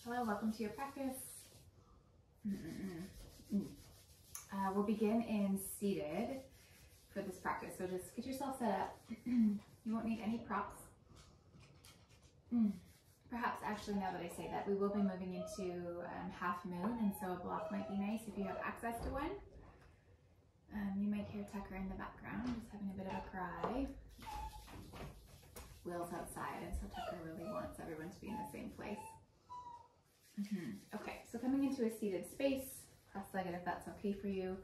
Hello, welcome to your practice. We'll begin in seated for this practice. So just get yourself set up. You won't need any props. Perhaps actually, now that I say that, we will be moving into half moon, and so a block might be nice if you have access to one. You might hear Tucker in the background, just having a bit of a cry. Will's outside, and so Tucker really wants everyone to be in the same place. Okay, so coming into a seated space, cross-legged if that's okay for you.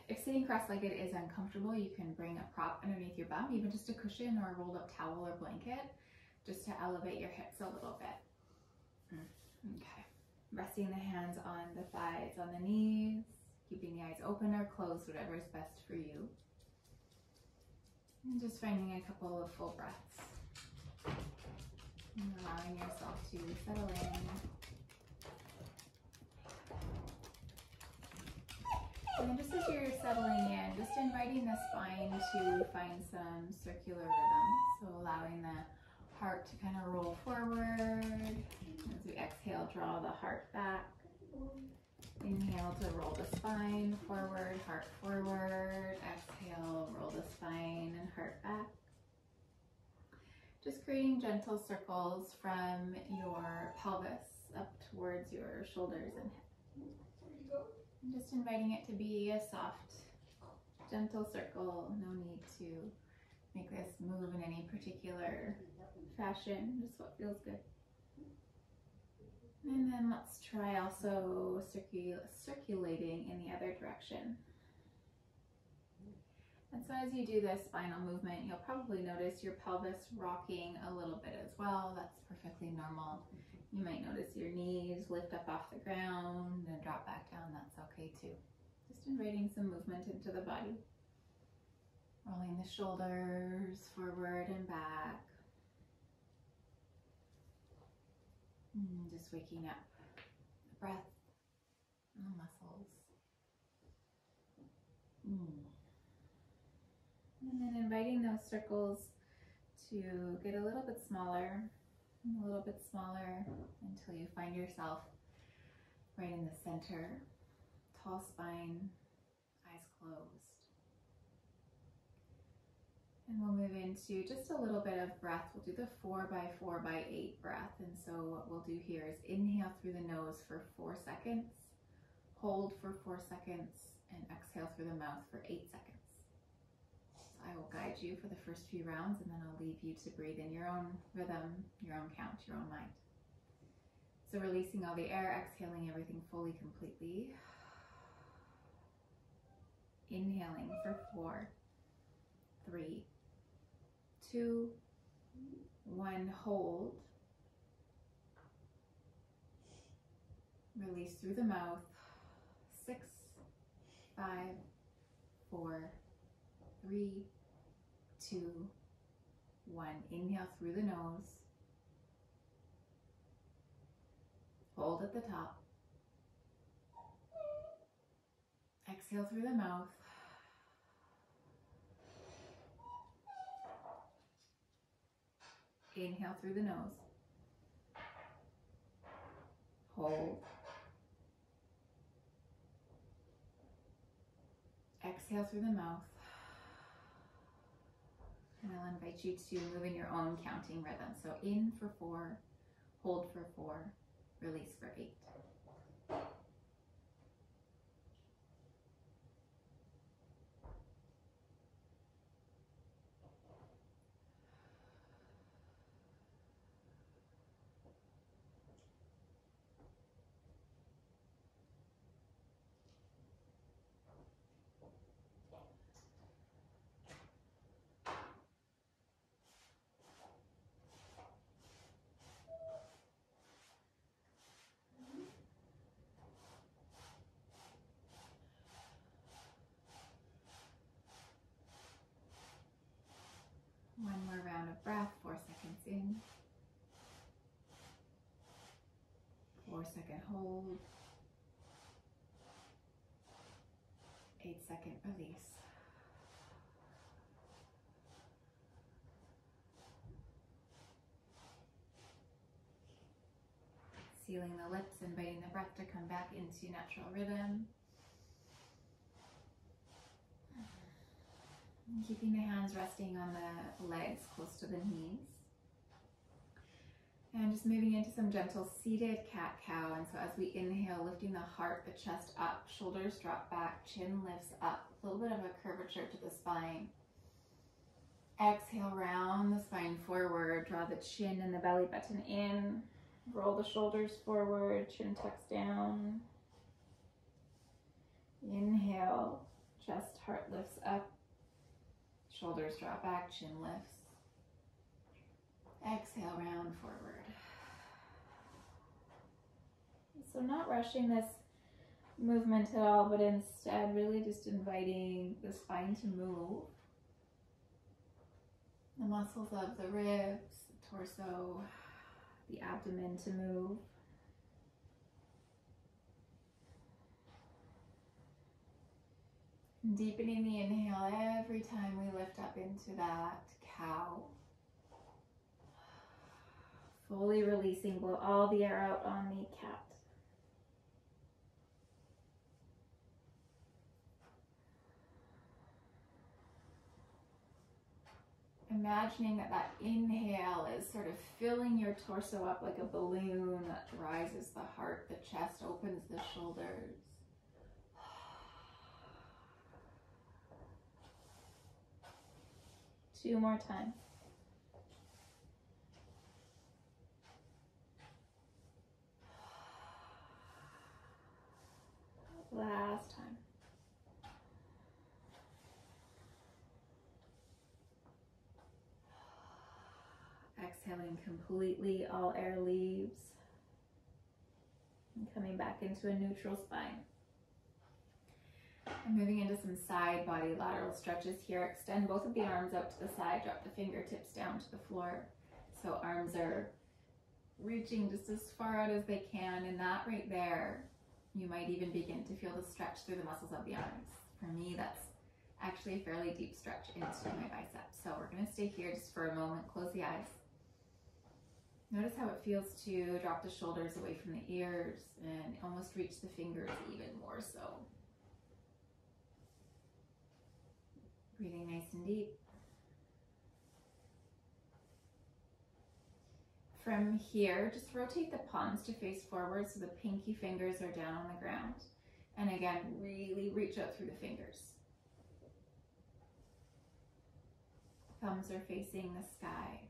If sitting cross-legged is uncomfortable, you can bring a prop underneath your bum, even just a cushion or a rolled up towel or blanket, just to elevate your hips a little bit. Okay, resting the hands on the thighs, on the knees, keeping the eyes open or closed, whatever is best for you. And just finding a couple of full breaths. And allowing yourself to settle in. And then just as you're settling in, just inviting the spine to find some circular rhythm. So allowing the heart to kind of roll forward. As we exhale, draw the heart back. Inhale to roll the spine forward, heart forward. Exhale, roll the spine and heart back. Just creating gentle circles from your pelvis up towards your shoulders and hips. And just inviting it to be a soft, gentle circle. No need to make this move in any particular fashion, just what feels good. And then let's try also circulating in the other direction. And so as you do this spinal movement, you'll probably notice your pelvis rocking a little bit as well. That's perfectly normal. You might notice your knees lift up off the ground and drop back down. That's okay too. Just inviting some movement into the body. Rolling the shoulders forward and back. And just waking up the breath and the muscles. And then inviting those circles to get a little bit smaller, and a little bit smaller until you find yourself right in the center. Tall spine, eyes closed. And we'll move into just a little bit of breath. We'll do the 4 by 4 by 8 breath. And so what we'll do here is inhale through the nose for 4 seconds, hold for 4 seconds, and exhale through the mouth for 8 seconds. I will guide you for the first few rounds, and then I'll leave you to breathe in your own rhythm, your own count, your own mind. So releasing all the air, exhaling everything fully, completely. Inhaling for 4, 3, 2, 1, hold. Release through the mouth. 6, 5, 4, 3, 2, 1. Inhale through the nose. Hold at the top. Exhale through the mouth. Inhale through the nose. Hold. Exhale through the mouth. And I'll invite you to move in your own counting rhythm. So in for 4, hold for 4, release for 8. One more round of breath, 4 seconds in. 4-second hold. 8-second release. sealing the lips, inviting the breath to come back into natural rhythm. And keeping the hands resting on the legs close to the knees. And just moving into some gentle seated cat-cow. And so as we inhale, lifting the heart, the chest up, shoulders drop back, chin lifts up, a little bit of a curvature to the spine. Exhale, round the spine forward, draw the chin and the belly button in, roll the shoulders forward, chin tucks down. Inhale, chest, heart lifts up, shoulders drop back, chin lifts. Exhale, round forward. So not rushing this movement at all, but instead really just inviting the spine to move. The muscles of the ribs, the torso, the abdomen to move. Deepening the inhale every time we lift up into that cow. Fully releasing, blow all the air out on the cat. Imagining that that inhale is sort of filling your torso up like a balloon that rises the heart, the chest, opens the shoulders. Two more times. Last time. Exhaling completely, all air leaves. And coming back into a neutral spine. And moving into some side body lateral stretches here. Extend both of the arms out to the side, drop the fingertips down to the floor. So arms are reaching just as far out as they can, and that right there, you might even begin to feel the stretch through the muscles of the arms. For me, that's actually a fairly deep stretch into my biceps. So we're gonna stay here just for a moment, close the eyes. Notice how it feels to drop the shoulders away from the ears and almost reach the fingers even more so. Breathing nice and deep. From here, just rotate the palms to face forward so the pinky fingers are down on the ground. And again, really reach out through the fingers. Thumbs are facing the sky.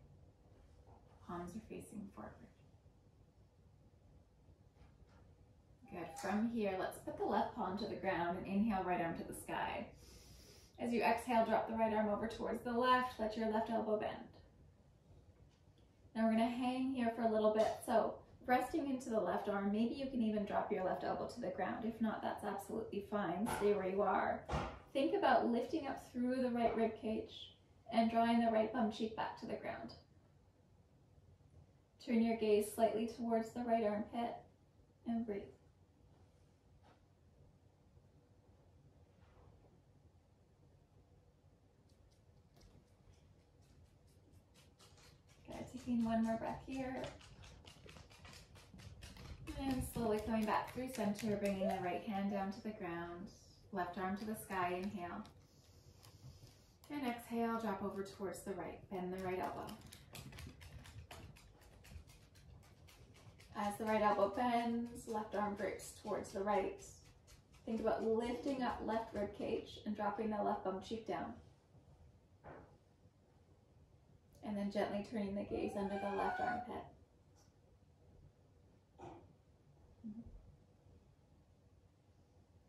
Palms are facing forward. Good. From here, let's put the left palm to the ground and inhale, right arm to the sky. As you exhale, drop the right arm over towards the left. Let your left elbow bend. Now we're going to hang here for a little bit. So resting into the left arm, maybe you can even drop your left elbow to the ground. If not, that's absolutely fine. Stay where you are. Think about lifting up through the right rib cage and drawing the right bum cheek back to the ground. Turn your gaze slightly towards the right armpit and breathe. Good, taking one more breath here. And slowly coming back through center, bringing the right hand down to the ground, left arm to the sky, inhale. And exhale, drop over towards the right, bend the right elbow. As the right elbow bends, left arm drapes towards the right. Think about lifting up left rib cage and dropping the left bum cheek down. And then gently turning the gaze under the left armpit.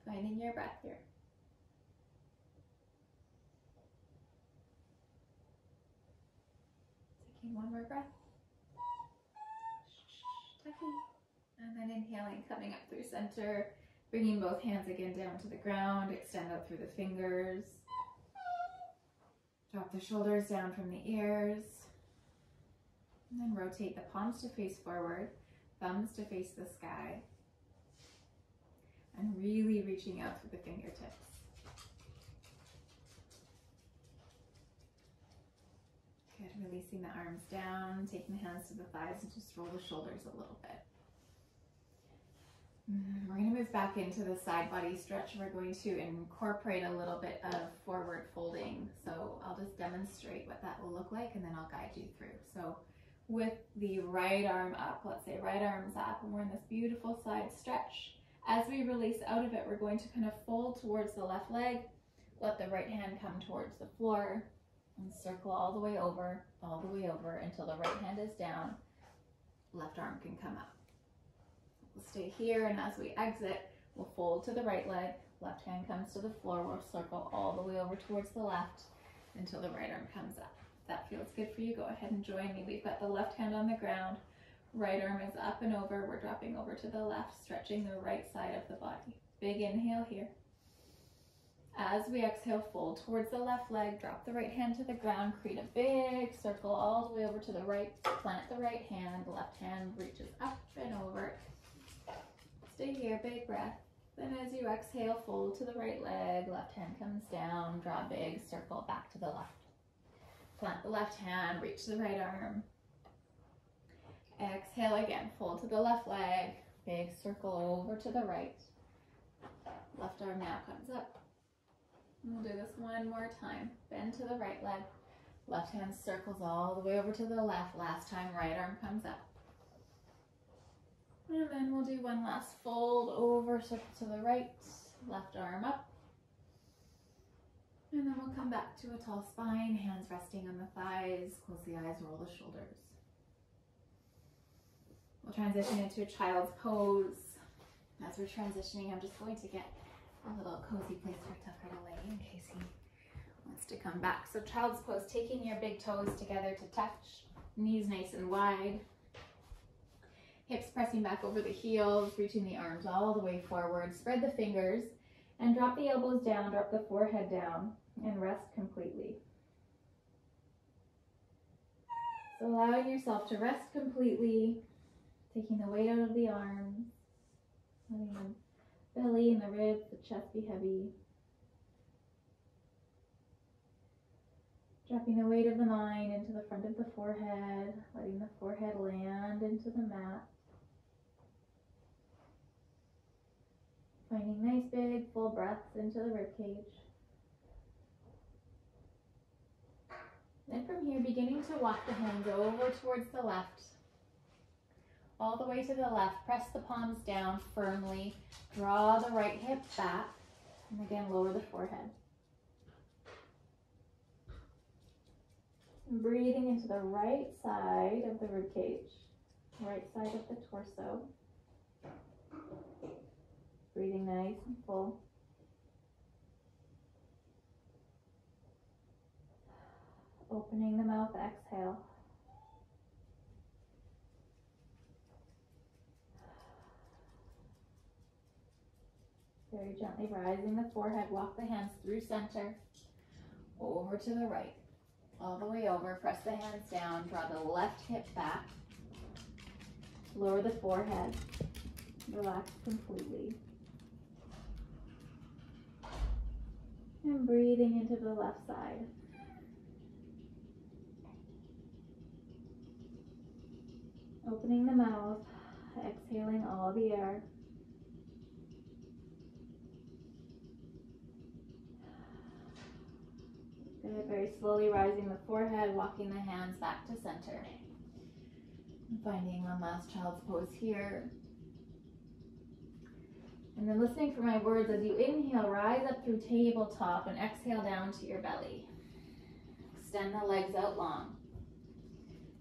Finding your breath here. Taking one more breath. And then inhaling, coming up through center, bringing both hands again down to the ground, extend out through the fingers. Drop the shoulders down from the ears. And then rotate the palms to face forward, thumbs to face the sky. And really reaching out through the fingertips. Good, releasing the arms down, taking the hands to the thighs and just roll the shoulders a little bit. We're going to move back into the side body stretch. We're going to incorporate a little bit of forward folding. So I'll just demonstrate what that will look like and then I'll guide you through. So with the right arm up, let's say right arm's up, and we're in this beautiful side stretch. As we release out of it, we're going to kind of fold towards the left leg, let the right hand come towards the floor, and circle all the way over until the right hand is down. Left arm can come up. We'll stay here, and as we exit, we'll fold to the right leg, left hand comes to the floor, we'll circle all the way over towards the left until the right arm comes up. If that feels good for you, go ahead and join me. We've got the left hand on the ground, right arm is up and over, we're dropping over to the left, stretching the right side of the body. Big inhale here. As we exhale, fold towards the left leg, drop the right hand to the ground, create a big circle all the way over to the right, plant the right hand, left hand reaches up and over. Stay here, big breath. Then as you exhale, fold to the right leg, left hand comes down, draw a big circle back to the left. Plant the left hand, reach the right arm. Exhale again, fold to the left leg, big circle over to the right. Left arm now comes up. We'll do this one more time. Bend to the right leg, left hand circles all the way over to the left. Last time, right arm comes up. And then we'll do one last fold over, circle to the right, left arm up. And then we'll come back to a tall spine, hands resting on the thighs, close the eyes, roll the shoulders. We'll transition into a child's pose. As we're transitioning, I'm just going to get a little cozy place for Tucker to lay in case he wants to come back. So child's pose, taking your big toes together to touch, knees nice and wide. Hips pressing back over the heels, reaching the arms all the way forward. Spread the fingers and drop the elbows down, drop the forehead down, and rest completely. So allowing yourself to rest completely, taking the weight out of the arms, letting the belly and the ribs, the chest be heavy. Dropping the weight of the mind into the front of the forehead, letting the forehead land into the mat. Finding nice big full breaths into the ribcage. Then from here, beginning to walk the hands over towards the left, all the way to the left. Press the palms down firmly. Draw the right hip back, and again, lower the forehead. And breathing into the right side of the ribcage, right side of the torso. Breathing nice and full. Opening the mouth, exhale. Very gently rising the forehead, walk the hands through center, over to the right, all the way over, press the hands down, draw the left hip back, lower the forehead, relax completely. And breathing into the left side. Opening the mouth, exhaling all the air. Good, very slowly rising the forehead, walking the hands back to center. And finding one last child's pose here. And then listening for my words as you inhale, rise up through tabletop and exhale down to your belly. Extend the legs out long.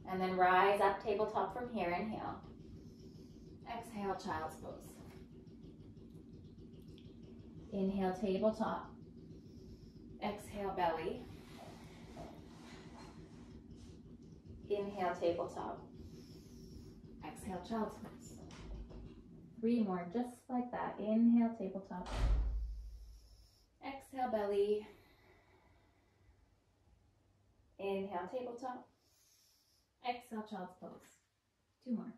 And then rise up tabletop from here, inhale. Exhale, child's pose. Inhale, tabletop. Exhale, belly. Inhale, tabletop. Exhale, child's pose. 3 more, just like that. Inhale, tabletop. Exhale, belly. Inhale, tabletop. Exhale, child's pose. 2 more.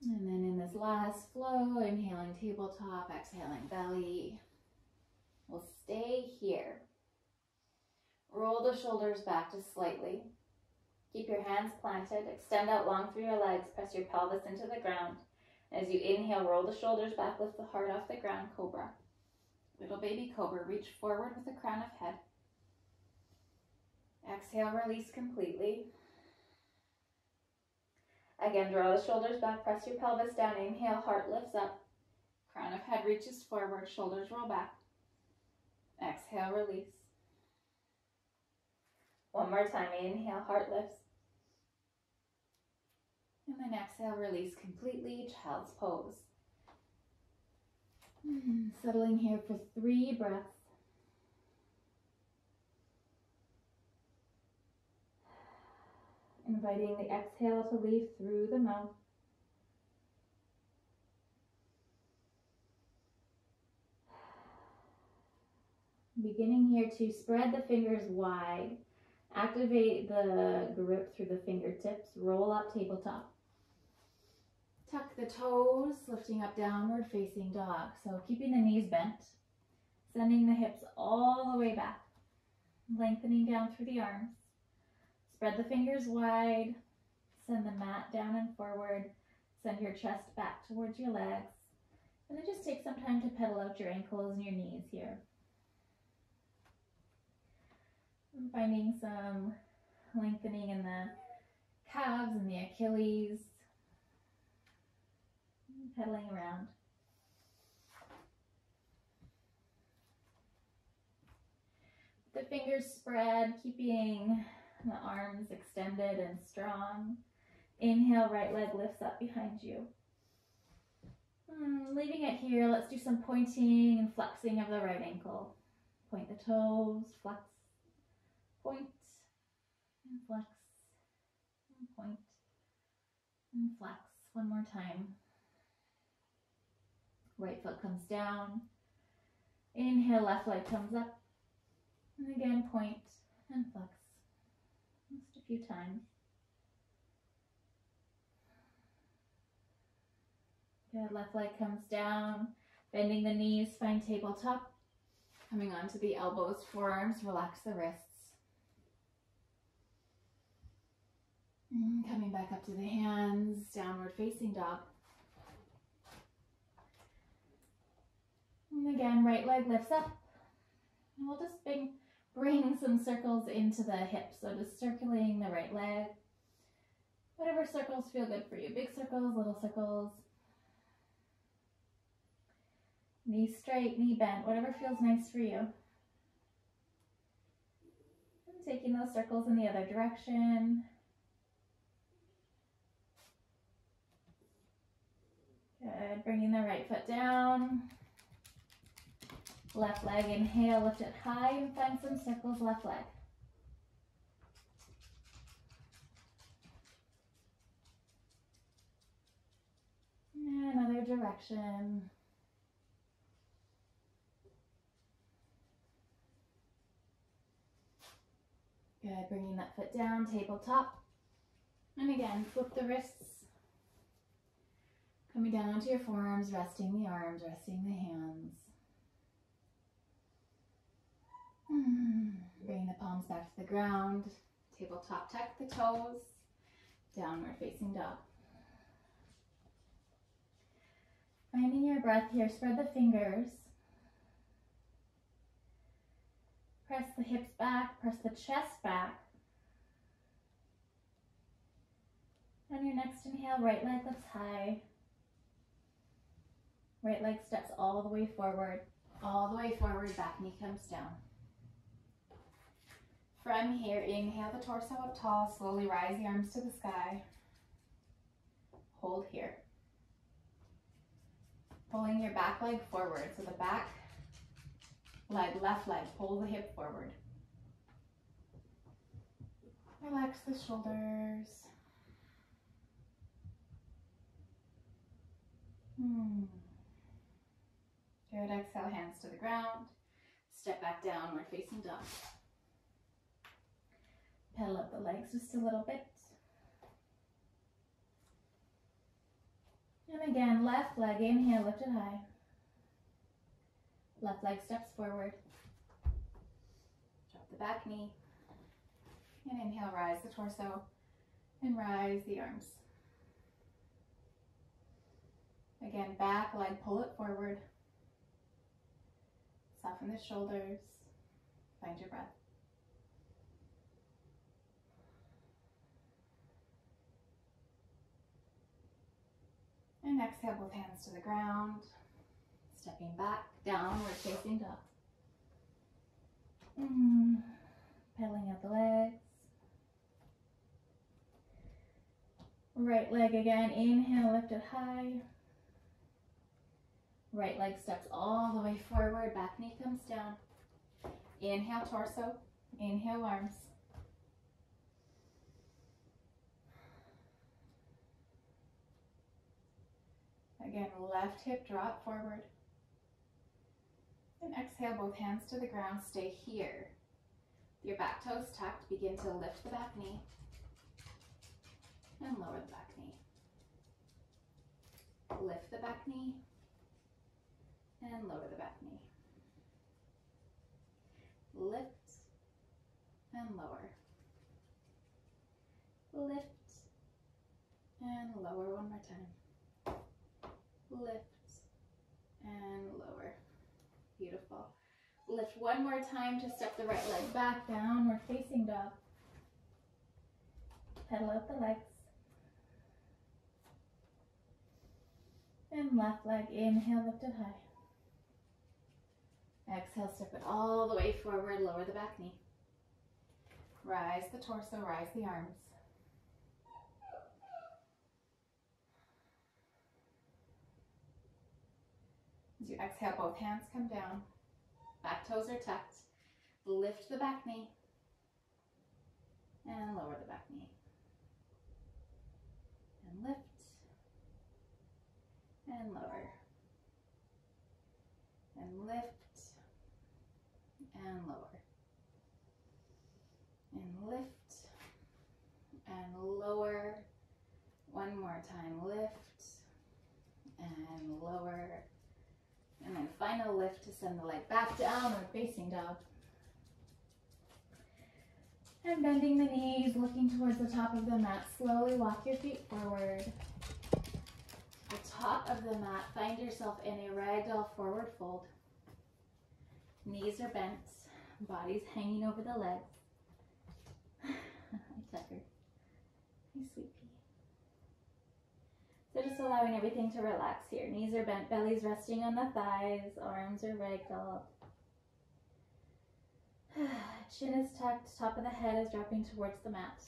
And then in this last flow, inhaling tabletop, exhaling belly. We'll stay here. Roll the shoulders back just slightly. Keep your hands planted. Extend out long through your legs. Press your pelvis into the ground. As you inhale, roll the shoulders back. Lift the heart off the ground. Cobra. Little baby cobra. Reach forward with the crown of head. Exhale, release completely. Again, draw the shoulders back. Press your pelvis down. Inhale, heart lifts up. Crown of head reaches forward. Shoulders roll back. Exhale, release. One more time. Inhale, heart lifts. And then exhale, release completely. Child's pose. Settling here for 3 breaths. Inviting the exhale to leave through the mouth. Beginning here to spread the fingers wide. Activate the grip through the fingertips. Roll up, tabletop. Tuck the toes, lifting up, downward facing dog. So keeping the knees bent. Sending the hips all the way back. Lengthening down through the arms. Spread the fingers wide. Send the mat down and forward. Send your chest back towards your legs. And then just take some time to pedal out your ankles and your knees here. I'm finding some lengthening in the calves and the Achilles. Pedaling around. The fingers spread, keeping the arms extended and strong. Inhale, right leg lifts up behind you. Leaving it here, let's do some pointing and flexing of the right ankle. Point the toes, flex, point, and flex, and point, and flex. One more time. Right foot comes down. Inhale, left leg comes up. And again, point and flex. Just a few times. Good, left leg comes down. Bending the knees, find tabletop. Coming onto the elbows, forearms, relax the wrists. Coming back up to the hands, downward facing dog. And again, right leg lifts up. And we'll just bring some circles into the hips. So just circulating the right leg. Whatever circles feel good for you. Big circles, little circles. Knee straight, knee bent, whatever feels nice for you. And taking those circles in the other direction. Good, bringing the right foot down. Left leg, inhale, lift it high and find some circles, left leg. And another direction. Good, bringing that foot down, tabletop. And again, flip the wrists. Coming down onto your forearms, resting the arms, resting the hands. Bring the palms back to the ground. Tabletop, tuck the toes. Downward facing dog. Finding your breath here, spread the fingers. Press the hips back, press the chest back. On your next inhale, right leg lifts high. Right leg steps all the way forward. All the way forward, back knee comes down. From here, inhale the torso up tall, slowly rise the arms to the sky. Hold here. Pulling your back leg forward, so the back leg, left leg, pull the hip forward. Relax the shoulders. Good, exhale, hands to the ground. Step back downward facing dog. Pedal up the legs just a little bit. And again, left leg, inhale, lift it high. Left leg steps forward. Drop the back knee. And inhale, rise the torso and rise the arms. Again, back leg, pull it forward. Soften the shoulders. Find your breath. And exhale, both hands to the ground. Stepping back, downward facing dog. Pedaling out the legs. Right leg again, inhale, lift it high. Right leg steps all the way forward, back knee comes down. Inhale, torso, inhale, arms. Again, left hip drop forward. And exhale, both hands to the ground, stay here. Your back toes tucked, begin to lift the back knee and lower the back knee. Lift the back knee and lower the back knee. Lift and lower. Lift and lower one more time. Lift and lower. Beautiful. Lift one more time to step the right leg back, downward facing dog. Pedal out the legs. And left leg, inhale, lift it high. Exhale, step it all the way forward, lower the back knee. Rise the torso, rise the arms. As you exhale, both hands come down. Back toes are tucked. Lift the back knee and lower the back knee. And lift and lower. And lift and lower. And lift and lower. One more time, lift and lower. And then final lift to send the leg back down or facing dog. And bending the knees, looking towards the top of the mat. Slowly walk your feet forward. The top of the mat, find yourself in a ragdoll forward fold. Knees are bent, body's hanging over the legs. Hi, Tucker. Hey, sweet pea. So just allowing everything to relax here. Knees are bent, belly's resting on the thighs, arms are ragdoll. Chin is tucked, top of the head is dropping towards the mat.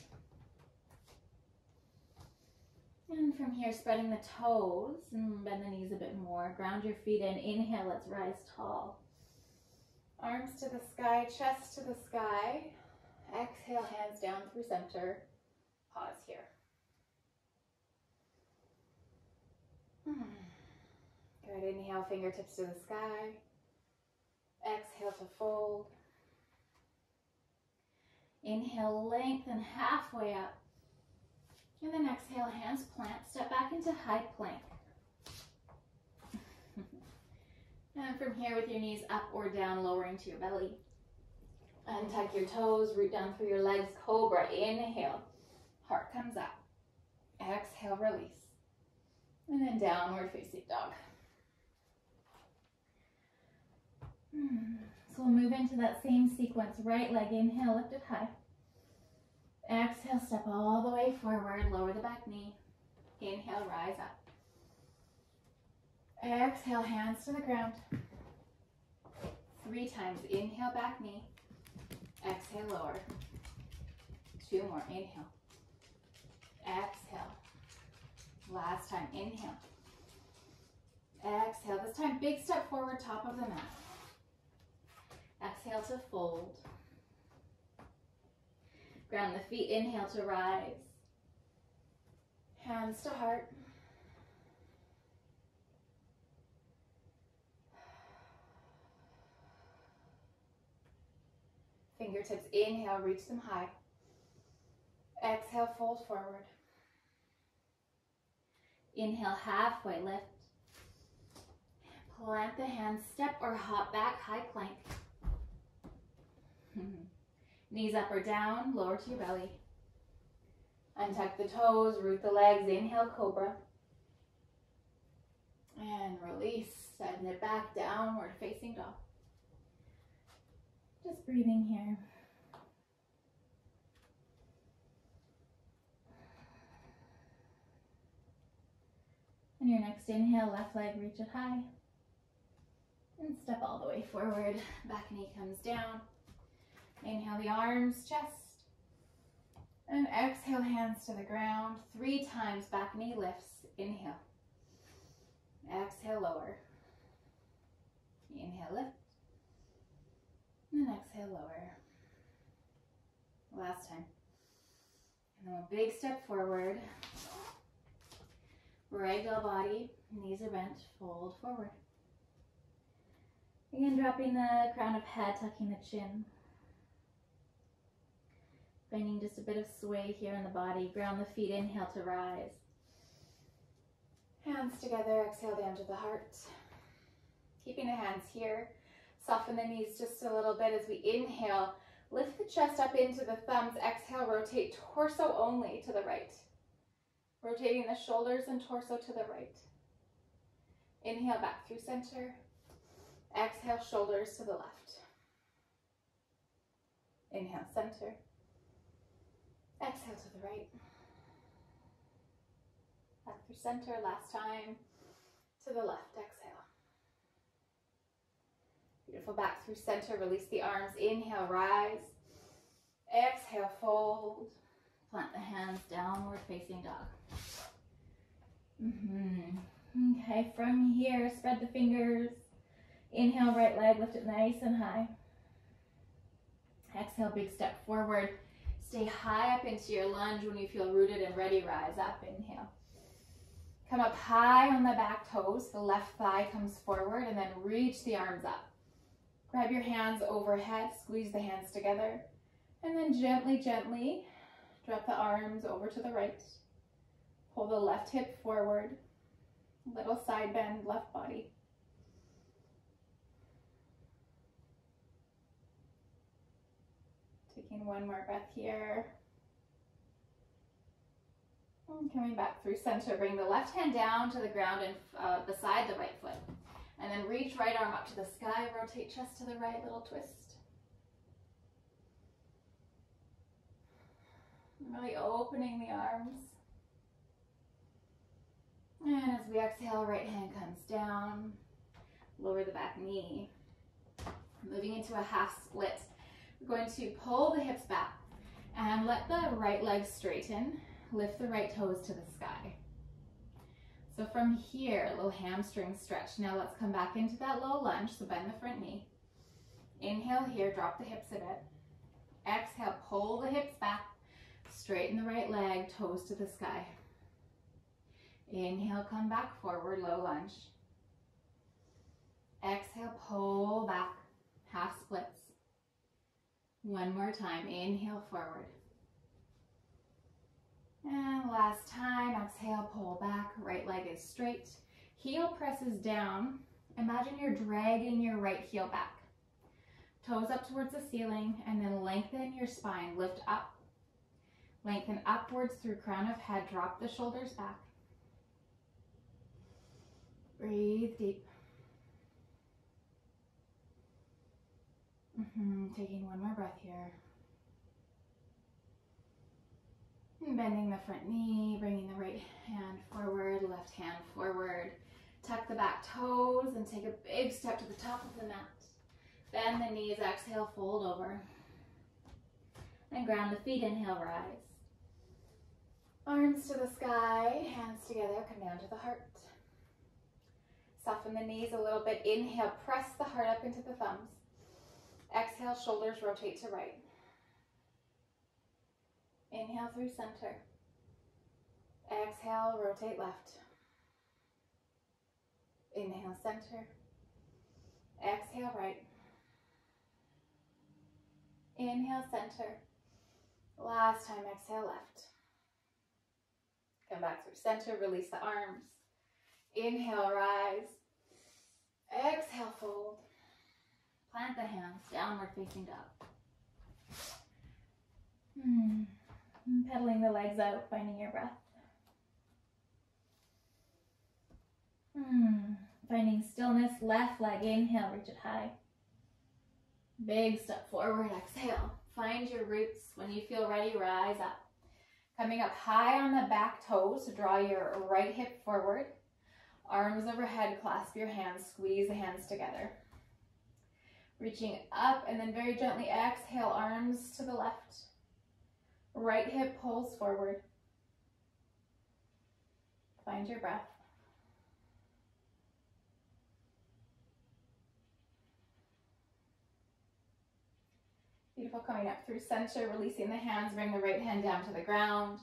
And from here, spreading the toes and bend the knees a bit more. Ground your feet in. Inhale, let's rise tall. Arms to the sky, chest to the sky. Exhale, hands down through center. Pause here. Good, inhale, fingertips to the sky. Exhale to fold. Inhale, lengthen halfway up. And then exhale, hands plant, step back into high plank. And from here with your knees up or down, lowering to your belly. Untuck your toes, root down through your legs, cobra, inhale. Heart comes up. Exhale, release. And then downward facing dog. So we'll move into that same sequence. Right leg, inhale, lift it high. Exhale, step all the way forward, lower the back knee. Inhale, rise up. Exhale, hands to the ground. 3 times. Inhale, back knee. Exhale, lower. 2 more. Inhale. Exhale. Last time. Inhale. Exhale. This time, big step forward, top of the mat. Exhale to fold. Ground the feet. Inhale to rise. Hands to heart. Fingertips, inhale, reach them high. Exhale, fold forward. Inhale, halfway lift. Plant the hands, step or hop back, high plank. Knees up or down, lower to your belly. Untuck the toes, root the legs, inhale, cobra. And release, send it back, downward facing dog. Just breathing here. And your next inhale, left leg, reach it high. And step all the way forward, back knee comes down. Inhale the arms, chest. And exhale, hands to the ground. 3 times, back knee lifts. Inhale. Exhale, lower. Inhale, lift. And exhale, lower. Last time. And then a big step forward. Ragdoll body, knees are bent, fold forward. Again, dropping the crown of head, tucking the chin. Finding just a bit of sway here in the body. Ground the feet, inhale to rise. Hands together, exhale down to the heart. Keeping the hands here. Soften the knees just a little bit as we inhale. Lift the chest up into the thumbs. Exhale, rotate torso only to the right. Rotating the shoulders and torso to the right. Inhale back through center. Exhale, shoulders to the left. Inhale, center. Exhale to the right. Back through center, last time. To the left, exhale. Beautiful, back through center, release the arms. Inhale, rise. Exhale, fold. Plant the hands, downward facing dog. Okay, from here, spread the fingers. Inhale, right leg, lift it nice and high. Exhale, big step forward. Stay high up into your lunge. When you feel rooted and ready, rise up. Inhale. Come up high on the back toes. The left thigh comes forward and then reach the arms up. Grab your hands overhead, squeeze the hands together. And then gently, gently drop the arms over to the right. Pull the left hip forward. Little side bend, left body. Taking one more breath here. And coming back through center, bring the left hand down to the ground and beside the right foot. And then reach right arm up to the sky, rotate chest to the right, little twist. Really opening the arms. And as we exhale, right hand comes down. Lower the back knee. Moving into a half split. We're going to pull the hips back and let the right leg straighten. Lift the right toes to the sky. So from here, a little hamstring stretch. Now let's come back into that low lunge, so bend the front knee. Inhale here, drop the hips a bit. Exhale, pull the hips back. Straighten the right leg, toes to the sky. Inhale, come back forward, low lunge. Exhale, pull back, half splits. One more time, inhale forward. And last time, exhale, pull back, right leg is straight. Heel presses down. Imagine you're dragging your right heel back. Toes up towards the ceiling, and then lengthen your spine, lift up. Lengthen upwards through crown of head, drop the shoulders back. Breathe deep. Taking one more breath here. Bending the front knee, bringing the right hand forward, left hand forward. Tuck the back toes and take a big step to the top of the mat. Bend the knees, exhale, fold over. And ground the feet, inhale, rise. Arms to the sky, hands together, come down to the heart. Soften the knees a little bit. Inhale, press the heart up into the thumbs. Exhale, shoulders rotate to right. Inhale through center. Exhale, rotate left. Inhale, center. Exhale, right. Inhale, center. Last time, exhale, left. Come back through center, release the arms. Inhale, rise. Exhale, fold. Plant the hands, downward facing dog. Pedaling the legs out, finding your breath. Finding stillness, left leg, inhale, reach it high. Big step forward, exhale. Find your roots. When you feel ready, rise up. Coming up high on the back toes, so draw your right hip forward. Arms overhead, clasp your hands, squeeze the hands together. Reaching up and then very gently exhale, arms to the left. Right hip pulls forward. Find your breath. Beautiful, coming up through center, releasing the hands, bring the right hand down to the ground.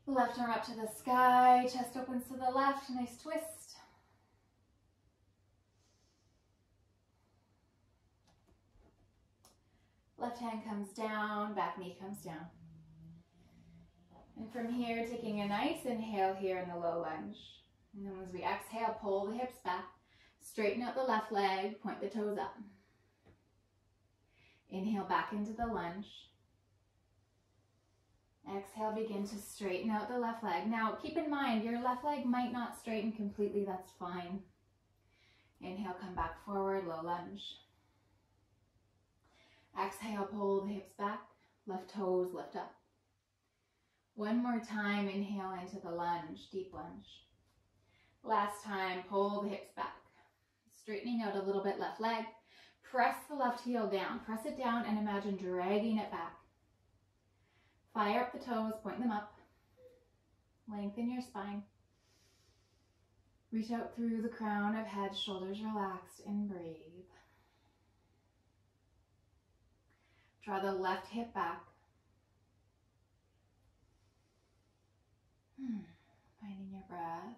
Left arm up to the sky, chest opens to the left, nice twist. Left hand comes down, back knee comes down. And from here, taking a nice inhale here in the low lunge. And then as we exhale, pull the hips back, straighten out the left leg, point the toes up. Inhale back into the lunge. Exhale, begin to straighten out the left leg. Now, keep in mind, your left leg might not straighten completely, that's fine. Inhale, come back forward, low lunge. Exhale, pull the hips back, left toes lift up. One more time, inhale into the lunge, deep lunge. Last time, pull the hips back. Straightening out a little bit left leg. Press the left heel down. Press it down and imagine dragging it back. Fire up the toes, point them up. Lengthen your spine. Reach out through the crown of head, shoulders relaxed, and breathe. Draw the left hip back. Finding your breath.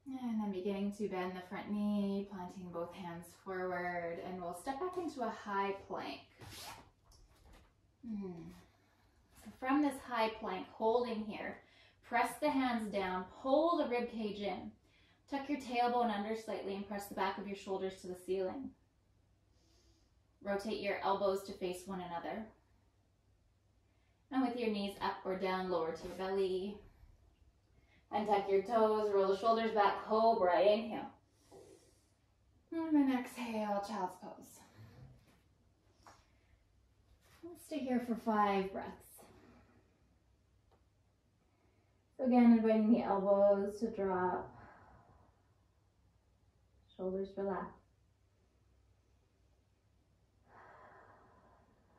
And then beginning to bend the front knee, planting both hands forward, and we'll step back into a high plank. So from this high plank, holding here, press the hands down, pull the rib cage in, tuck your tailbone under slightly and press the back of your shoulders to the ceiling. Rotate your elbows to face one another. And with your knees up or down, lower to your belly. Untuck your toes, roll the shoulders back, cobra, inhale. And then exhale, child's pose. Let's stay here for 5 breaths. So again, inviting the elbows to drop. Shoulders relax.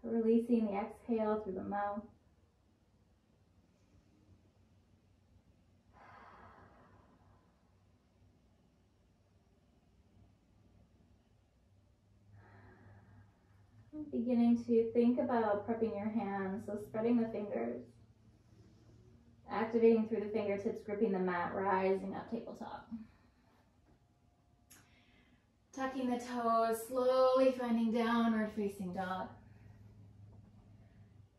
Releasing the exhale through the mouth. Beginning to think about prepping your hands, so spreading the fingers, activating through the fingertips, gripping the mat, rising up tabletop. Tucking the toes, slowly finding downward facing dog.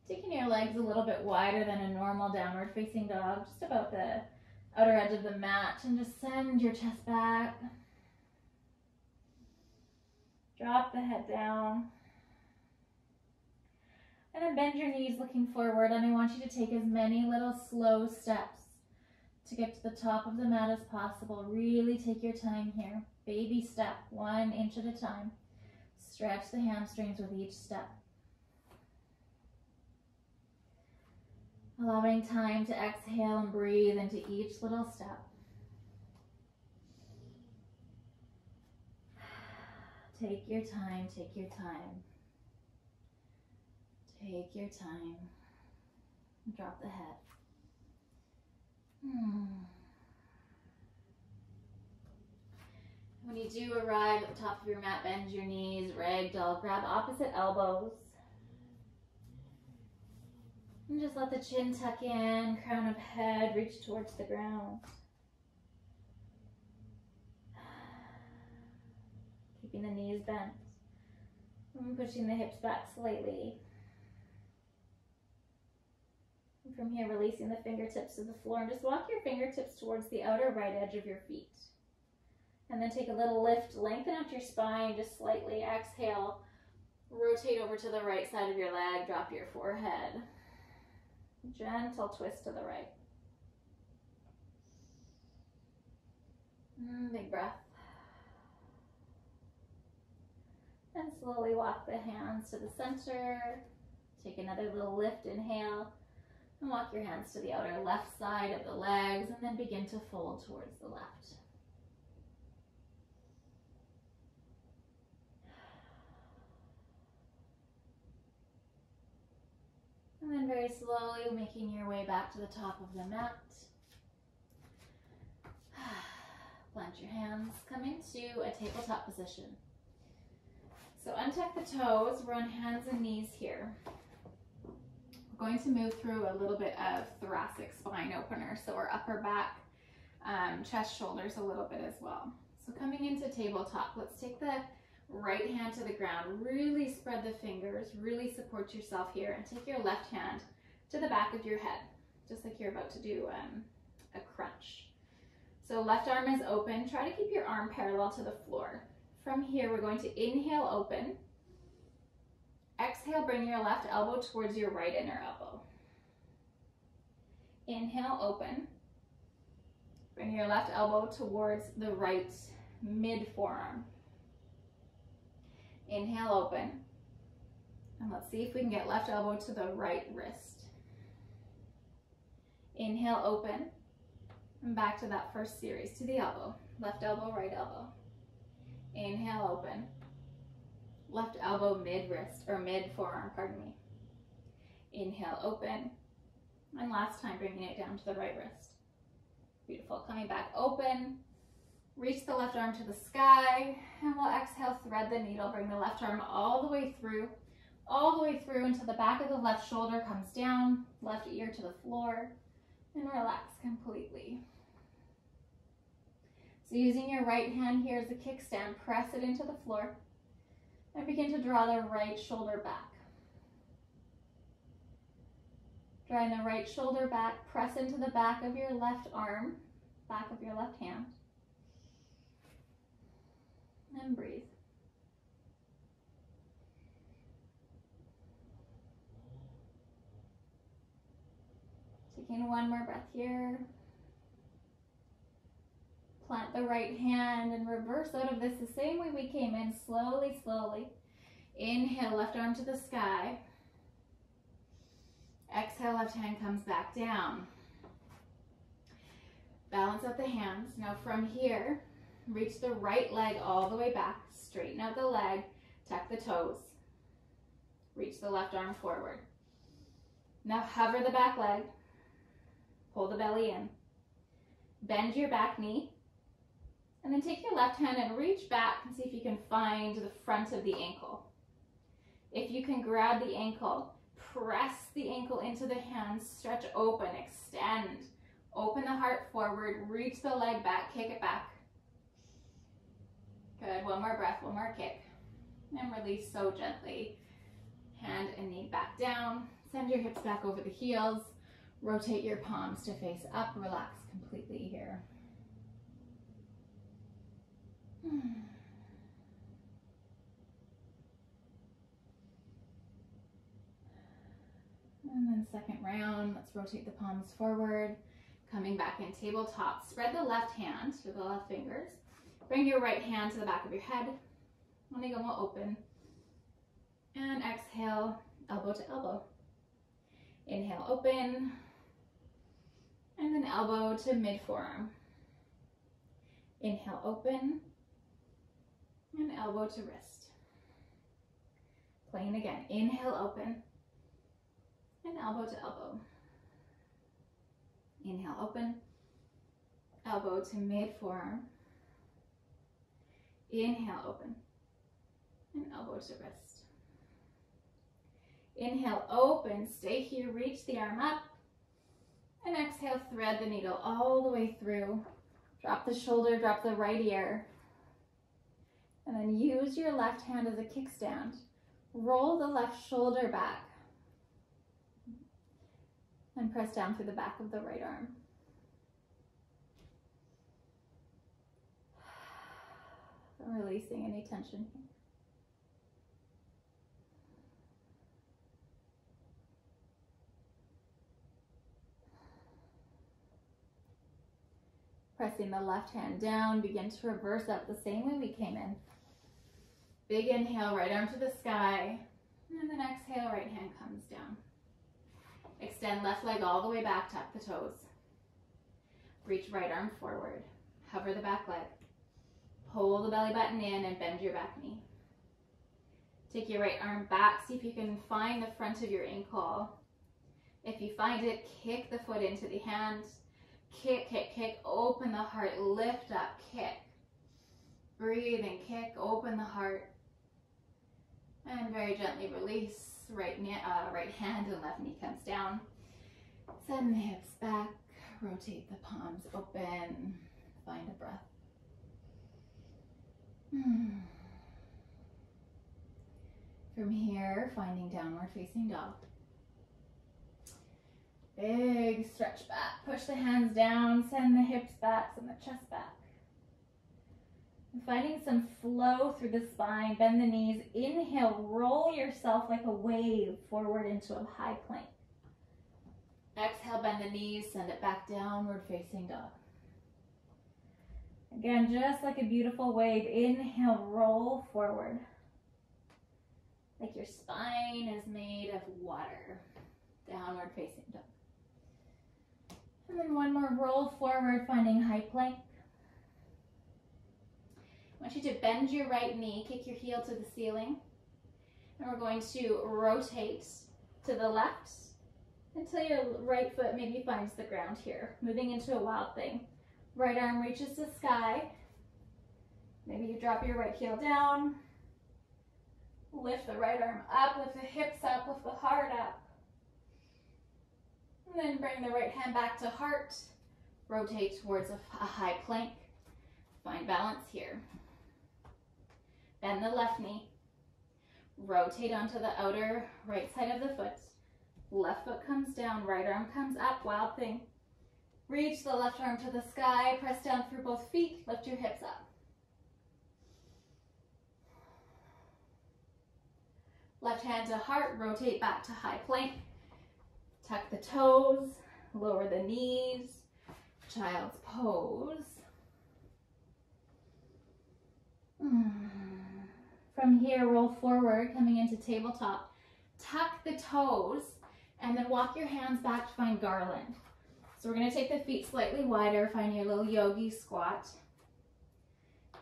Taking your legs a little bit wider than a normal downward facing dog, just about the outer edge of the mat, and just send your chest back. Drop the head down. And then bend your knees looking forward, and I want you to take as many little slow steps to get to the top of the mat as possible. Really take your time here. Baby step, 1 inch at a time. Stretch the hamstrings with each step. Allowing time to exhale and breathe into each little step. Take your time, take your time. Take your time. Drop the head. When you do arrive at the top of your mat, bend your knees, ragdoll, grab opposite elbows. And just let the chin tuck in, crown of head reach towards the ground. Keeping the knees bent. And pushing the hips back slightly. And from here, releasing the fingertips to the floor, and just walk your fingertips towards the outer right edge of your feet. And then take a little lift, lengthen out your spine just slightly. Exhale, Rotate over to the right side of your leg, drop your forehead. Gentle twist to the right. Big breath. And slowly walk the hands to the center. Take another little lift, inhale. And walk your hands to the outer left side of the legs, and then begin to fold towards the left. And then very slowly making your way back to the top of the mat. Plant your hands, come into a tabletop position. So untuck the toes, we're on hands and knees here. We're going to move through a little bit of thoracic spine opener, so our upper back, chest, shoulders a little bit as well. So coming into tabletop, let's take the right hand to the ground, really spread the fingers, really support yourself here, and take your left hand to the back of your head, just like you're about to do a crunch. So left arm is open, try to keep your arm parallel to the floor. From here, we're going to inhale, open. Exhale, bring your left elbow towards your right inner elbow. Inhale, open. Bring your left elbow towards the right mid forearm. Inhale, open. And let's see if we can get left elbow to the right wrist. Inhale, open. And back to that first series, to the elbow. Left elbow, right elbow. Inhale, open. Left elbow, mid wrist, or mid forearm, pardon me. Inhale, open. And last time, bringing it down to the right wrist. Beautiful. Coming back, open. Reach the left arm to the sky, and we'll exhale, thread the needle, bring the left arm all the way through until the back of the left shoulder comes down, left ear to the floor, and relax completely. So using your right hand here as a kickstand, press it into the floor, and begin to draw the right shoulder back. Drawing the right shoulder back, press into the back of your left arm, back of your left hand. And breathe. Taking one more breath here. Plant the right hand and reverse out of this the same way we came in, slowly, slowly. Inhale, left arm to the sky. Exhale, left hand comes back down. Balance out the hands. Now from here, reach the right leg all the way back, straighten out the leg, tuck the toes. Reach the left arm forward. Now hover the back leg, pull the belly in. Bend your back knee, and then take your left hand and reach back and see if you can find the front of the ankle. If you can grab the ankle, press the ankle into the hands, stretch open, extend. Open the heart forward, reach the leg back, kick it back. Good, one more breath, one more kick. And release so gently. Hand and knee back down. Send your hips back over the heels. Rotate your palms to face up. Relax completely here. And then second round, let's rotate the palms forward. Coming back in tabletop. Spread the left hand to the left fingers. Bring your right hand to the back of your head. Onigoma open. And exhale, elbow to elbow. Inhale, open. And then elbow to mid forearm. Inhale, open. And elbow to wrist. Playing again. Inhale, open. And elbow to elbow. Inhale, open. Elbow to mid forearm. Inhale, open. And elbow to wrist. Inhale, open. Stay here. Reach the arm up. And exhale, thread the needle all the way through. Drop the shoulder, drop the right ear. And then use your left hand as a kickstand. Roll the left shoulder back. And press down through the back of the right arm. Releasing any tension here. Pressing the left hand down, begin to reverse up the same way we came in. Big inhale, right arm to the sky. And then exhale, right hand comes down. Extend left leg all the way back, tuck the toes. Reach right arm forward. Hover the back leg. Pull the belly button in and bend your back knee. Take your right arm back. See if you can find the front of your ankle. If you find it, kick the foot into the hand. Kick, kick, kick. Open the heart. Lift up. Kick. Breathe and kick. Open the heart. And very gently release. Right hand and left knee comes down. Send the hips back. Rotate the palms open. Find a breath. From here, finding downward facing dog. Big stretch back. Push the hands down. Send the hips back. Send the chest back. Finding some flow through the spine. Bend the knees. Inhale. Roll yourself like a wave forward into a high plank. Exhale. Bend the knees. Send it back downward facing dog. Again, just like a beautiful wave. Inhale. Roll forward. Like your spine is made of water. Downward facing dog. And then one more roll forward, finding high plank. I want you to bend your right knee, kick your heel to the ceiling. And we're going to rotate to the left until your right foot maybe finds the ground here. Moving into a wild thing. Right arm reaches the sky. Maybe you drop your right heel down. Lift the right arm up, lift the hips up, lift the heart up. And then bring the right hand back to heart. Rotate towards a high plank. Find balance here. Bend the left knee. Rotate onto the outer right side of the foot. Left foot comes down, right arm comes up, wild thing. Reach the left arm to the sky, press down through both feet, lift your hips up. Left hand to heart, rotate back to high plank. Tuck the toes, lower the knees, child's pose. From here, roll forward, coming into tabletop. Tuck the toes, and then walk your hands back to find garland. So we're going to take the feet slightly wider, find your little yogi squat.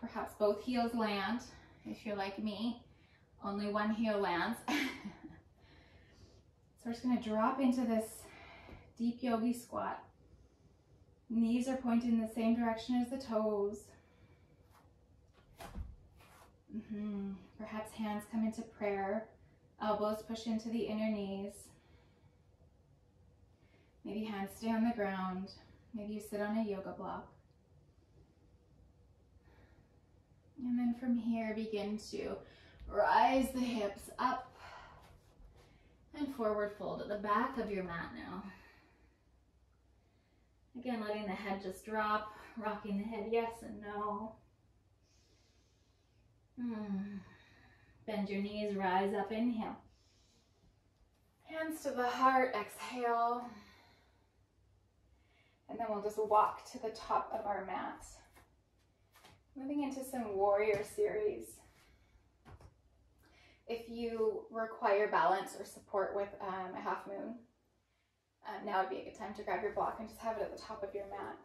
Perhaps both heels land. If you're like me, only one heel lands. So we're just going to drop into this deep yogi squat. Knees are pointed in the same direction as the toes. Perhaps hands come into prayer. Elbows push into the inner knees. Maybe hands stay on the ground. Maybe you sit on a yoga block. And then from here, begin to rise the hips up and forward fold at the back of your mat now. Again, letting the head just drop, rocking the head yes and no. Bend your knees, rise up, inhale. Hands to the heart, exhale. And then we'll just walk to the top of our mat. Moving into some warrior series. If you require balance or support with a half moon, now would be a good time to grab your block and just have it at the top of your mat.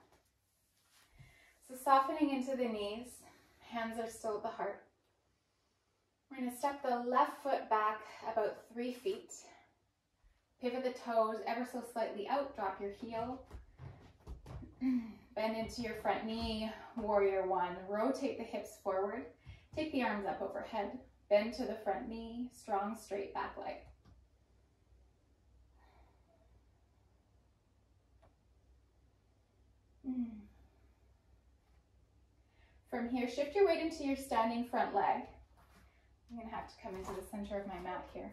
So softening into the knees, hands are still at the heart. We're going to step the left foot back about 3 feet. Pivot the toes ever so slightly out, drop your heel. Bend into your front knee, warrior one. Rotate the hips forward. Take the arms up overhead. Bend to the front knee, strong straight back leg. From here, shift your weight into your standing front leg. I'm going to have to come into the center of my mat here.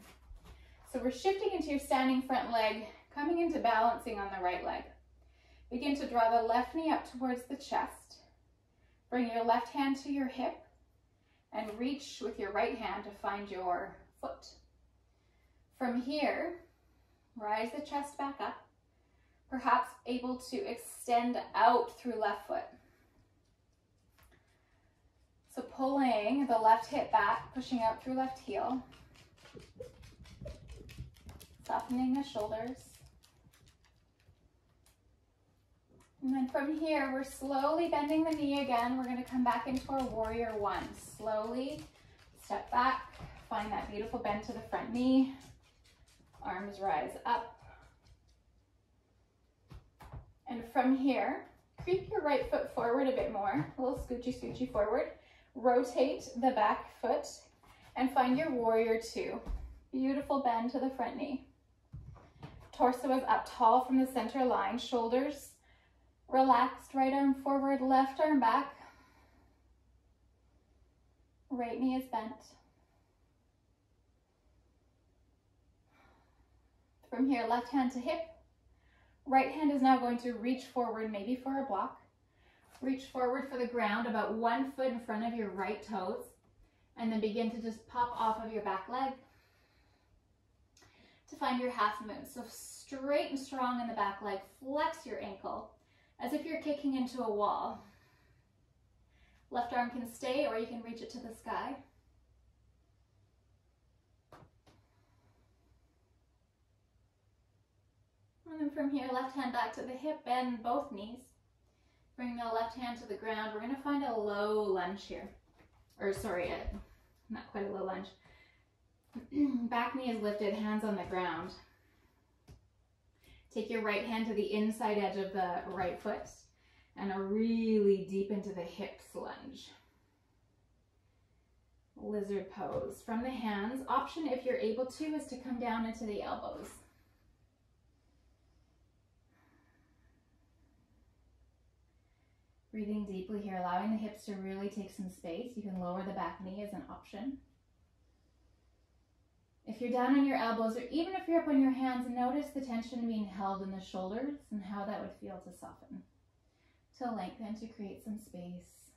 So we're shifting into your standing front leg, coming into balancing on the right leg. Begin to draw the left knee up towards the chest. Bring your left hand to your hip and reach with your right hand to find your foot. From here, rise the chest back up, perhaps able to extend out through left foot. pulling the left hip back, pushing out through left heel. Softening the shoulders. And then from here, we're slowly bending the knee again. We're going to come back into our warrior one. Slowly step back, find that beautiful bend to the front knee. Arms rise up. And from here, creep your right foot forward a bit more, a little scoochy, scoochy forward. Rotate the back foot and find your warrior two. Beautiful bend to the front knee. Torso is up tall from the center line, shoulders relaxed, right arm forward, left arm back. Right knee is bent. From here, left hand to hip. Right hand is now going to reach forward, maybe for a block. Reach forward for the ground, about 1 foot in front of your right toes. And then begin to just pop off of your back leg to find your half moon. So straight and strong in the back leg, flex your ankle as if you're kicking into a wall. Left arm can stay or you can reach it to the sky. And then from here, left hand back to the hip, bend both knees. Bring the left hand to the ground. We're going to find a low lunge here. Or sorry, not quite a low lunge. Back knee is lifted, hands on the ground. Take your right hand to the inside edge of the right foot and a really deep into the hips lunge. Lizard pose. From the hands, option if you're able to is to come down into the elbows. Breathing deeply here, allowing the hips to really take some space. You can lower the back knee as an option. If you're down on your elbows, or even if you're up on your hands, notice the tension being held in the shoulders and how that would feel to soften. To lengthen, to create some space.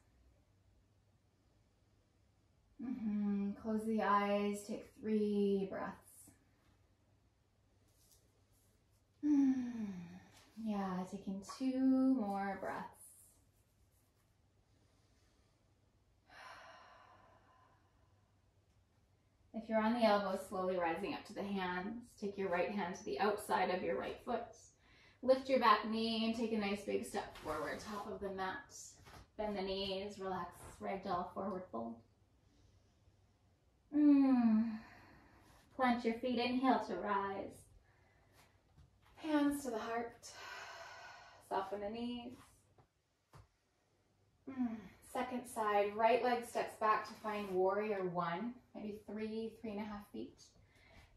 Close the eyes, take 3 breaths. Yeah, taking 2 more breaths. If you're on the elbows, slowly rising up to the hands. Take your right hand to the outside of your right foot. Lift your back knee and take a nice big step forward, top of the mat. Bend the knees, relax, ragdoll, forward fold. Plant your feet, inhale to rise. Hands to the heart. Soften the knees. Second side, right leg steps back to find warrior one, maybe 3.5 feet.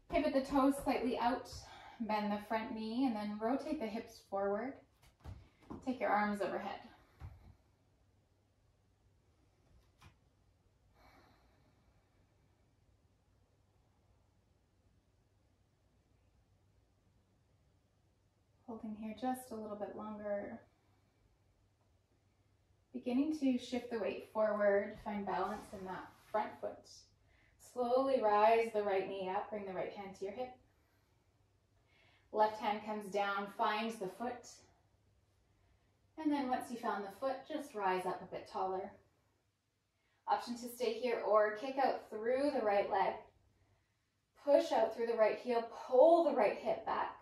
Pivot the toes slightly out, bend the front knee, and then rotate the hips forward. Take your arms overhead. Holding here just a little bit longer. Beginning to shift the weight forward, find balance in that front foot. Slowly rise the right knee up, bring the right hand to your hip. Left hand comes down, finds the foot. And then once you found the foot, just rise up a bit taller. Option to stay here or kick out through the right leg. Push out through the right heel, pull the right hip back.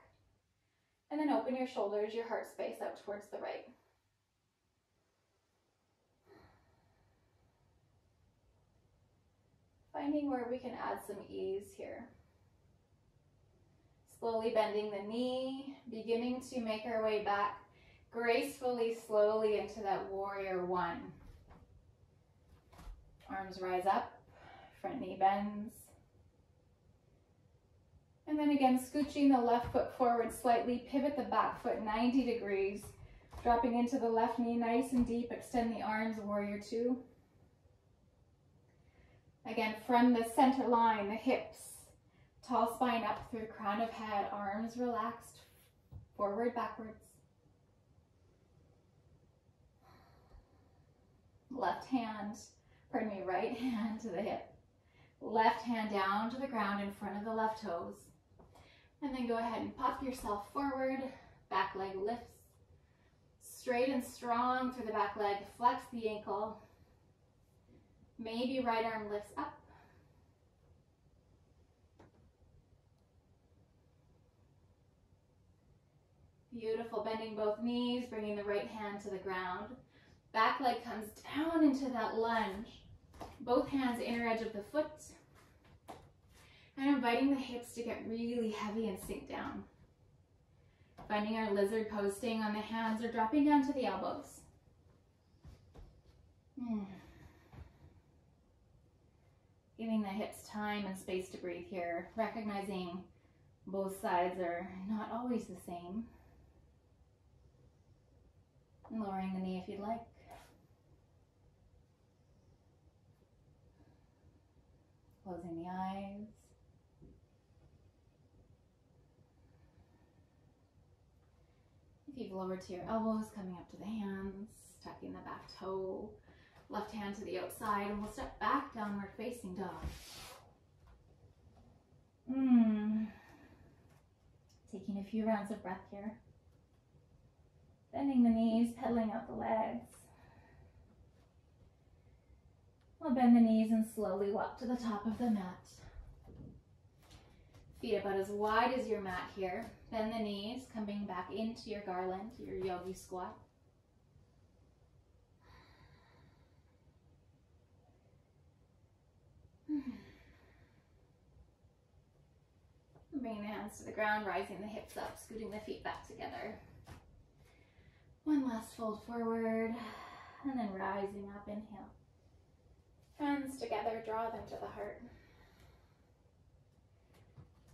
And then open your shoulders, your heart space out towards the right. Finding where we can add some ease here. Slowly bending the knee, beginning to make our way back gracefully, slowly into that warrior one. Arms rise up, front knee bends. And then again, scooching the left foot forward slightly, pivot the back foot 90 degrees, dropping into the left knee nice and deep, extend the arms, warrior two. Again, from the center line, the hips, tall spine up through crown of head, arms relaxed, forward, backwards. Right hand to the hip. Left hand down to the ground in front of the left toes. And then go ahead and pop yourself forward, back leg lifts. Straight and strong through the back leg, flex the ankle. Maybe right arm lifts up. Beautiful, bending both knees, bringing the right hand to the ground. Back leg comes down into that lunge. Both hands inner edge of the foot. And inviting the hips to get really heavy and sink down. Finding our lizard pose, staying on the hands or dropping down to the elbows. Giving the hips time and space to breathe here, recognizing both sides are not always the same. And lowering the knee if you'd like. Closing the eyes. If you've lowered to your elbows, coming up to the hands, tucking the back toe, left hand to the outside, and we'll step back, downward facing dog. Taking a few rounds of breath here. Bending the knees, pedaling out the legs. We'll bend the knees and slowly walk to the top of the mat. Feet about as wide as your mat here. Bend the knees, coming back into your garland, your yogi squat. Bringing the hands to the ground, rising the hips up, scooting the feet back together. One last fold forward, and then rising up, inhale. Hands together, draw them to the heart.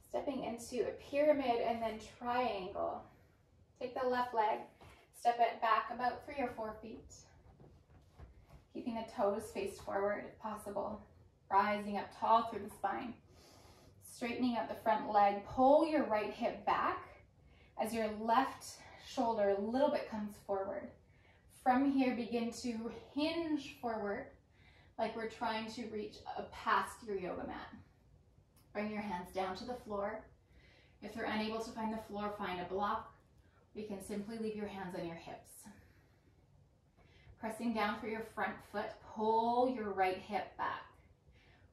Stepping into a pyramid and then triangle. Take the left leg, step it back about 3 or 4 feet. Keeping the toes faced forward if possible. Rising up tall through the spine. Straightening out the front leg, pull your right hip back as your left shoulder a little bit comes forward. From here, begin to hinge forward like we're trying to reach past your yoga mat. Bring your hands down to the floor. If you're unable to find the floor, find a block. You can simply leave your hands on your hips. Pressing down for your front foot, pull your right hip back.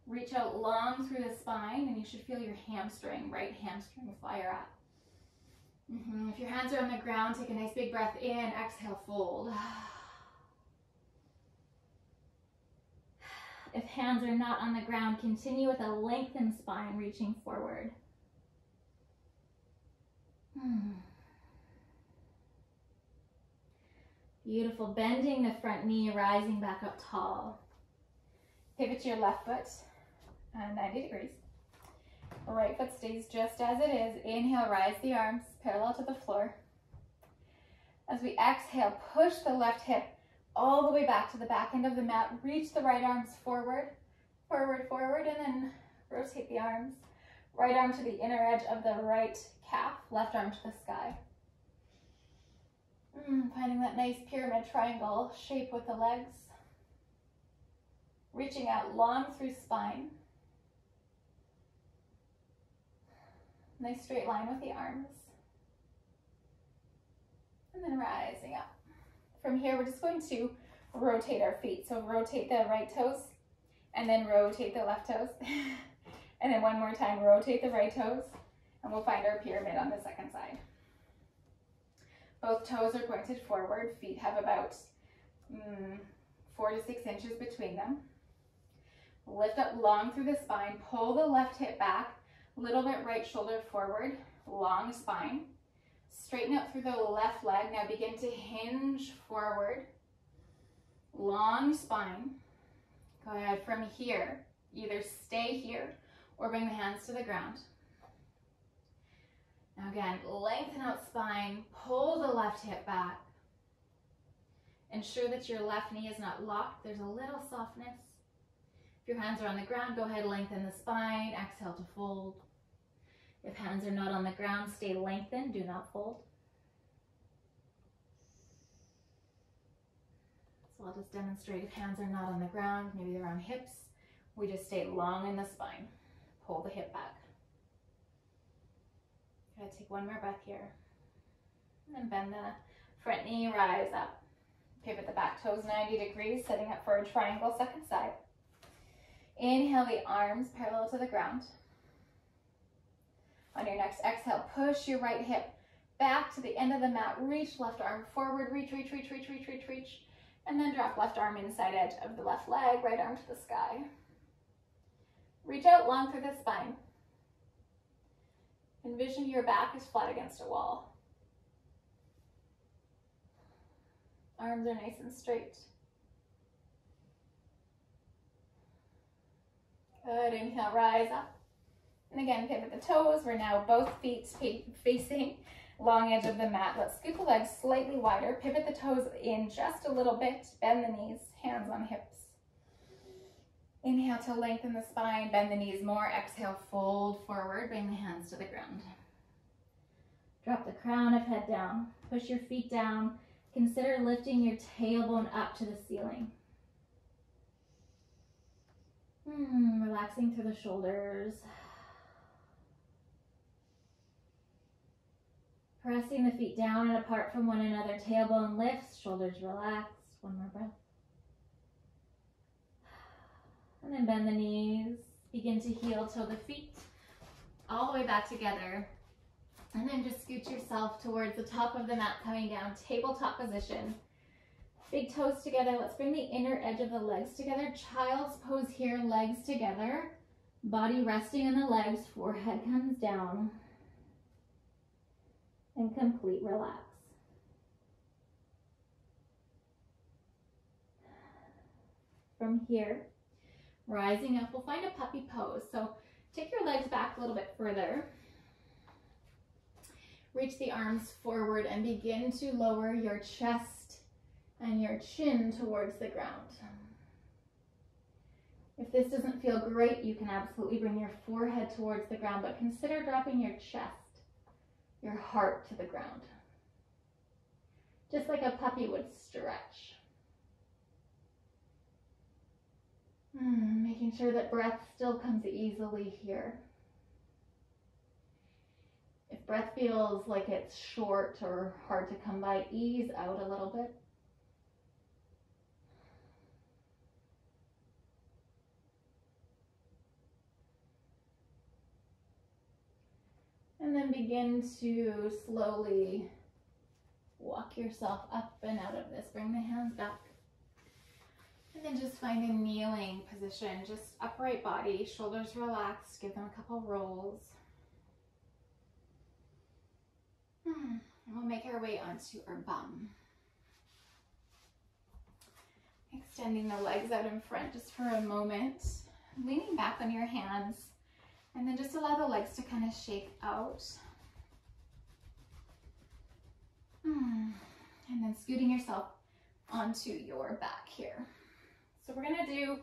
Reach out long through the spine and you should feel your hamstring, right hamstring flyer up. If your hands are on the ground, take a nice big breath in, exhale, fold. If hands are not on the ground, continue with a lengthened spine, reaching forward. Beautiful, bending the front knee, rising back up tall. Pivot to your left foot, 90 degrees. Right foot stays just as it is. Inhale, rise the arms parallel to the floor. As we exhale, push the left hip all the way back to the back end of the mat. Reach the right arms forward, forward, forward, and then rotate the arms. Right arm to the inner edge of the right calf, left arm to the sky. Finding that nice pyramid triangle shape with the legs. Reaching out long through spine. Nice straight line with the arms. And then rising up. From here, we're just going to rotate our feet. So rotate the right toes, and then rotate the left toes. And then one more time, rotate the right toes, and we'll find our pyramid on the second side. Both toes are pointed forward. Feet have about 4 to 6 inches between them. Lift up long through the spine. Pull the left hip back. Little bit right shoulder forward. Long spine. Straighten out through the left leg. Now begin to hinge forward. Long spine. Go ahead from here. Either stay here or bring the hands to the ground. Now again, lengthen out spine. Pull the left hip back. Ensure that your left knee is not locked. There's a little softness. If your hands are on the ground, go ahead, lengthen the spine. Exhale to fold. If hands are not on the ground, stay lengthened. Do not fold. So I'll just demonstrate if hands are not on the ground, maybe they're on hips. We just stay long in the spine. Pull the hip back. Gotta take one more breath here. And then bend the front knee, rise up. Pivot the back toes 90 degrees, setting up for a triangle second side. Inhale the arms parallel to the ground. On your next exhale, push your right hip back to the end of the mat. Reach left arm forward. Reach, reach, reach, reach, reach, reach, reach. And then drop left arm inside edge of the left leg, right arm to the sky. Reach out long through the spine. Envision your back is flat against a wall. Arms are nice and straight. Good, inhale, rise up. And again, pivot the toes. We're now both feet facing long edge of the mat. Let's scoot the legs slightly wider. Pivot the toes in just a little bit. Bend the knees, hands on hips. Inhale to lengthen the spine, bend the knees more. Exhale, fold forward, bring the hands to the ground. Drop the crown of head down. Push your feet down. Consider lifting your tailbone up to the ceiling. Relaxing through the shoulders. Pressing the feet down and apart from one another. Tailbone lifts, shoulders relaxed. One more breath. And then bend the knees. Begin to heel toe the feet all the way back together. And then just scoot yourself towards the top of the mat, coming down, tabletop position. Big toes together. Let's bring the inner edge of the legs together. Child's pose here, legs together. Body resting on the legs, forehead comes down. And complete relax. From here, rising up, we'll find a puppy pose. So take your legs back a little bit further. Reach the arms forward and begin to lower your chest and your chin towards the ground. If this doesn't feel great, you can absolutely bring your forehead towards the ground, but consider dropping your chest, your heart to the ground. Just like a puppy would stretch. Making sure that breath still comes easily here. If breath feels like it's short or hard to come by, ease out a little bit. And then begin to slowly walk yourself up and out of this. Bring the hands back. And then just find a kneeling position. Just upright body, shoulders relaxed. Give them a couple rolls. And we'll make our way onto our bum. Extending the legs out in front just for a moment. Leaning back on your hands. And then just allow the legs to kind of shake out. And then scooting yourself onto your back here. So we're going to do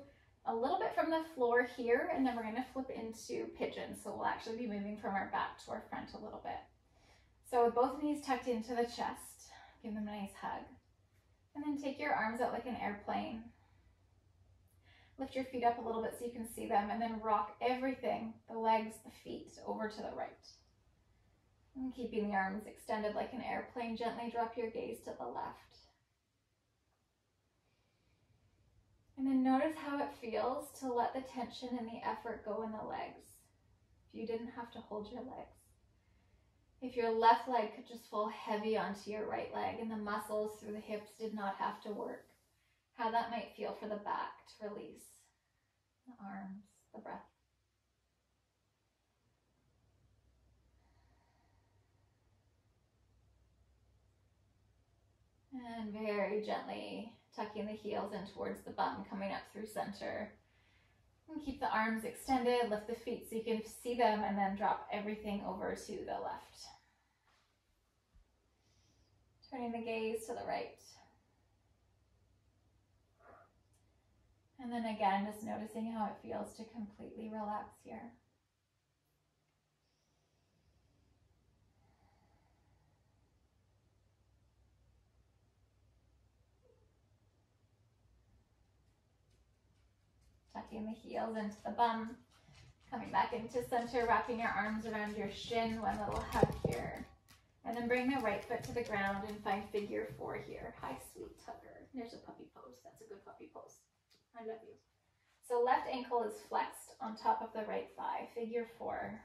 a little bit from the floor here, and then we're going to flip into pigeon. So we'll actually be moving from our back to our front a little bit. So with both knees tucked into the chest, give them a nice hug. And then take your arms out like an airplane. Lift your feet up a little bit so you can see them, and then rock everything, the legs, the feet, over to the right. And keeping the arms extended like an airplane, gently drop your gaze to the left. And then notice how it feels to let the tension and the effort go in the legs. If you didn't have to hold your legs. If your left leg could just fall heavy onto your right leg and the muscles through the hips did not have to work. How that might feel for the back to release. The arms, the breath. And very gently tucking the heels in towards the bum, coming up through center. And keep the arms extended, lift the feet so you can see them, and then drop everything over to the left. Turning the gaze to the right. And then again, just noticing how it feels to completely relax here. Tucking the heels into the bum, coming back into center, wrapping your arms around your shin, one little hug here. And then bring the right foot to the ground and find figure 4 here. Hi, sweet hugger. There's a puppy pose. That's a good puppy pose. I love you. So left ankle is flexed on top of the right thigh, figure 4.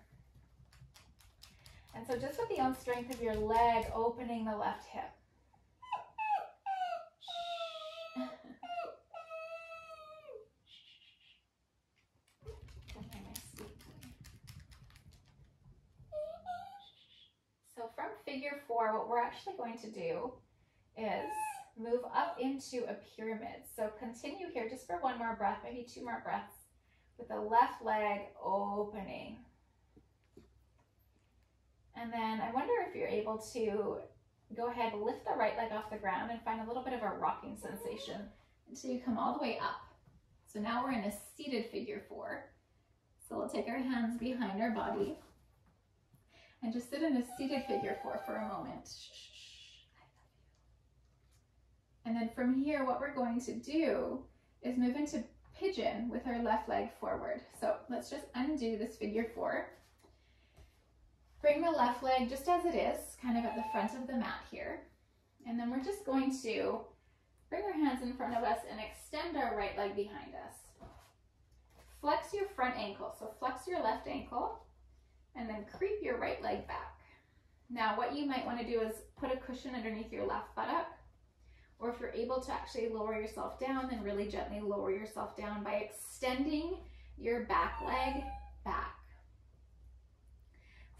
And so just with the own strength of your leg, opening the left hip. So from figure 4, what we're actually going to do is move up into a pyramid. So continue here just for one more breath, maybe 2 more breaths, with the left leg opening. And then I wonder if you're able to go ahead and lift the right leg off the ground and find a little bit of a rocking sensation until you come all the way up. So now we're in a seated figure 4. So we'll take our hands behind our body and just sit in a seated figure 4 for a moment. And then from here, what we're going to do is move into pigeon with our left leg forward. So let's just undo this figure 4. Bring the left leg just as it is, kind of at the front of the mat here. And then we're just going to bring our hands in front of us and extend our right leg behind us. Flex your front ankle, so flex your left ankle and then creep your right leg back. Now what you might want to do is put a cushion underneath your left buttock, or if you're able to actually lower yourself down, then really gently lower yourself down by extending your back leg back.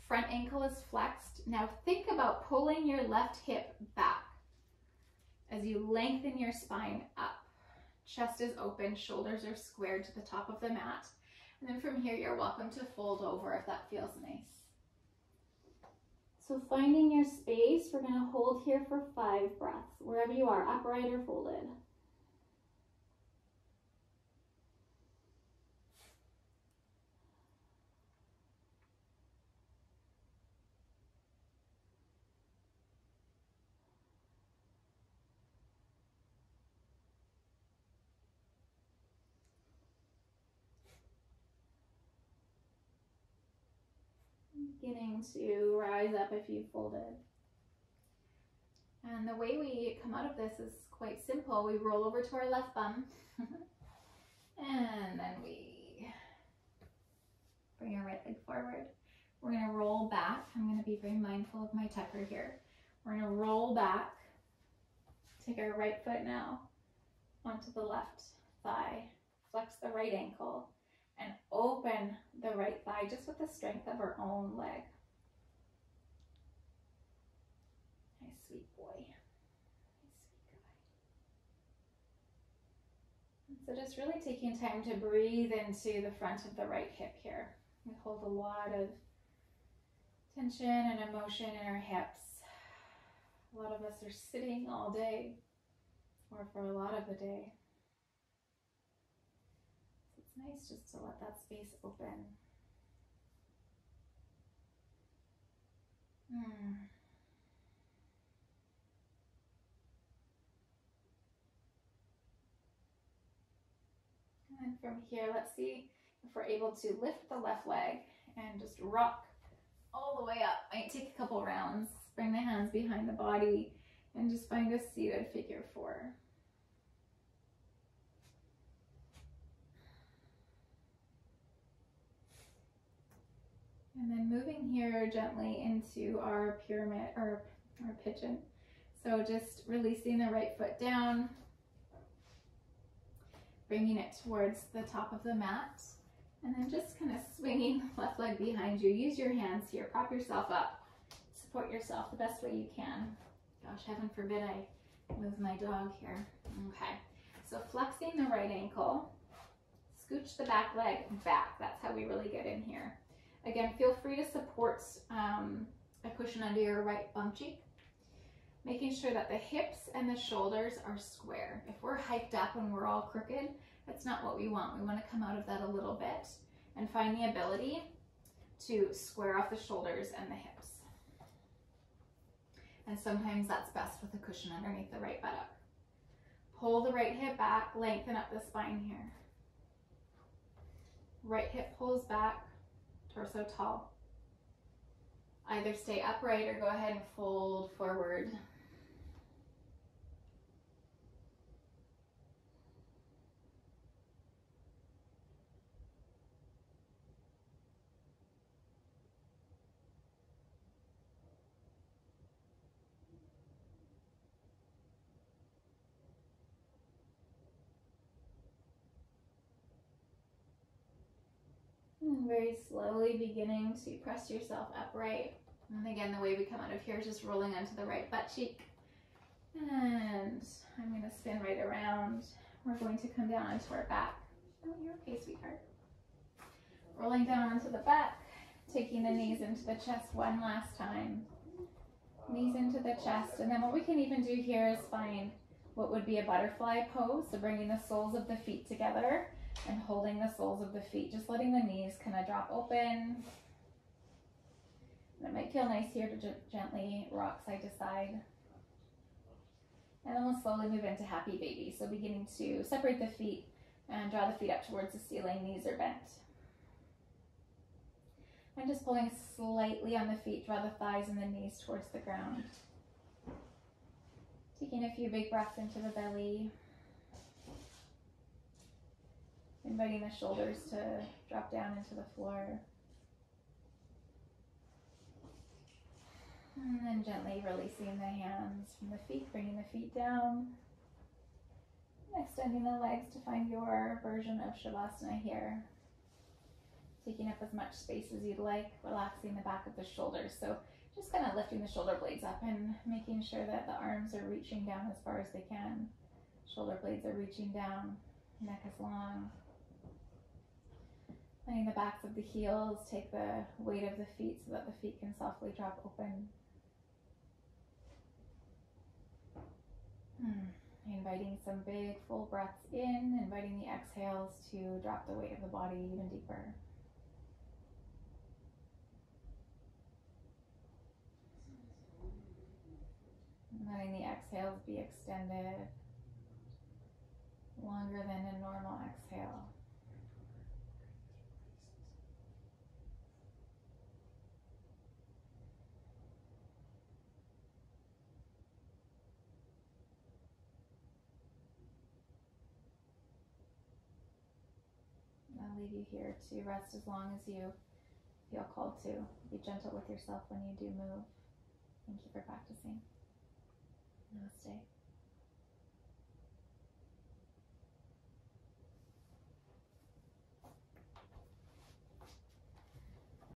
Front ankle is flexed. Now think about pulling your left hip back as you lengthen your spine up. Chest is open, shoulders are squared to the top of the mat. And then from here, you're welcome to fold over if that feels nice. So finding your space, we're gonna hold here for 5 breaths, wherever you are, upright or folded. Beginning to rise up if you folded. And the way we come out of this is quite simple. We roll over to our left bum and then we bring our right leg forward. We're going to roll back. I'm going to be very mindful of my tucker here. We're going to roll back, take our right foot now onto the left thigh, flex the right ankle, and open the right thigh just with the strength of our own leg. Nice, sweet boy. Nice, sweet guy. So just really taking time to breathe into the front of the right hip here. We hold a lot of tension and emotion in our hips. A lot of us are sitting all day, or for a lot of the day. Nice just to let that space open. And then from here, let's see if we're able to lift the left leg and just rock all the way up. Might take a couple rounds. Bring the hands behind the body and just find a seated figure 4. And then moving here gently into our pyramid or our pigeon. So just releasing the right foot down, bringing it towards the top of the mat, and then just kind of swinging the left leg behind you. Use your hands here, prop yourself up, support yourself the best way you can. Gosh, heaven forbid I move my dog here. Okay, so flexing the right ankle, scooch the back leg back. That's how we really get in here. Again, feel free to support a cushion under your right bum cheek, making sure that the hips and the shoulders are square. If we're hiked up and we're all crooked, that's not what we want. We want to come out of that a little bit and find the ability to square off the shoulders and the hips. And sometimes that's best with a cushion underneath the right buttock. Pull the right hip back, lengthen up the spine here. Right hip pulls back, torso tall. Either stay upright or go ahead and fold forward. And very slowly beginning to press yourself upright. And again, the way we come out of here is just rolling onto the right butt cheek. And I'm going to spin right around. We're going to come down onto our back. Oh, you're okay, sweetheart. Rolling down onto the back, taking the knees into the chest one last time. Knees into the chest. And then what we can even do here is find what would be a butterfly pose. So bringing the soles of the feet together and holding the soles of the feet. Just letting the knees kind of drop open. And it might feel nice here to gently rock side to side. And then we'll slowly move into happy baby. So beginning to separate the feet and draw the feet up towards the ceiling. Knees are bent. I'm just pulling slightly on the feet. Draw the thighs and the knees towards the ground. Taking a few big breaths into the belly. Inviting the shoulders to drop down into the floor. And then gently releasing the hands from the feet, bringing the feet down. And extending the legs to find your version of Shavasana here. Taking up as much space as you'd like, relaxing the back of the shoulders. So just kind of lifting the shoulder blades up and making sure that the arms are reaching down as far as they can. Shoulder blades are reaching down, neck is long. Letting the backs of the heels take the weight of the feet so that the feet can softly drop open. Inviting some big full breaths in, inviting the exhales to drop the weight of the body even deeper. And letting the exhales be extended, longer than a normal exhale. I'll leave you here to rest as long as you feel called to. Be gentle with yourself when you do move. Thank you for practicing. Namaste.